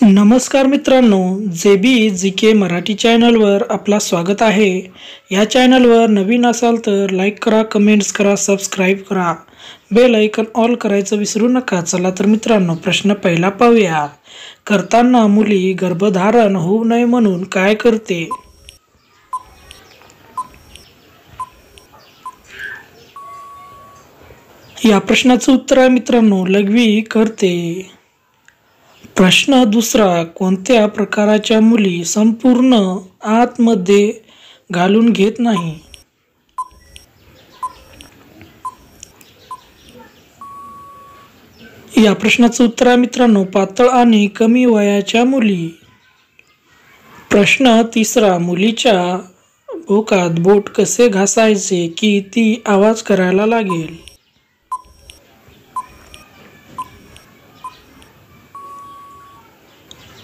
नमस्कार मित्रांनो, जेबी जी के मराठी चॅनलवर आपला स्वागत आहे. या चॅनलवर नवीन असाल तर लाईक करा, कमेंट्स करा, सबस्क्राईब करा, बेल ऐकन ऑल करायचं विसरू नका. चला तर मित्रांनो, प्रश्न पहिला पाहूया. करताना मुली गर्भधारण होऊ नये म्हणून काय करते? या प्रश्नाचं उत्तर आहे मित्रांनो, लघवी करते. प्रश्न दुसरा, कोणत्या प्रकारच्या मुली संपूर्ण आतमध्ये घालून घेत नाही? या प्रश्नाचं उत्तर आहे मित्रांनो, पातळ आणि कमी वयाच्या मुली. प्रश्न तिसरा, मुलीच्या बोकात बोट कसे घासायचे की ती आवाज करायला लागेल?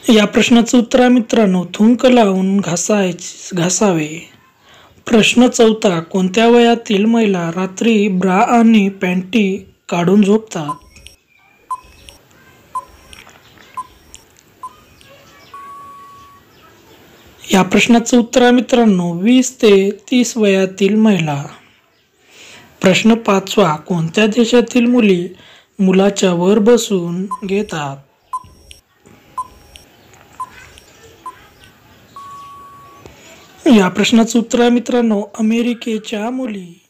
या प्रश्नाचं उत्तर आहे मित्रांनो, थुंक लावून घासावे. प्रश्न चौथा, कोणत्या वयातील महिला रात्री ब्रा आणि पॅन्टी काढून झोपतात? या प्रश्नाचं उत्तर आहे मित्रांनो, 20 ते 30 वयातील महिला. प्रश्न पाचवा, कोणत्या देशातील मुली मुलाच्या वर बसून घेतात? या प्रश्नाचं उत्तर आहे मित्रांनो, अमेरिकेच्या मुली.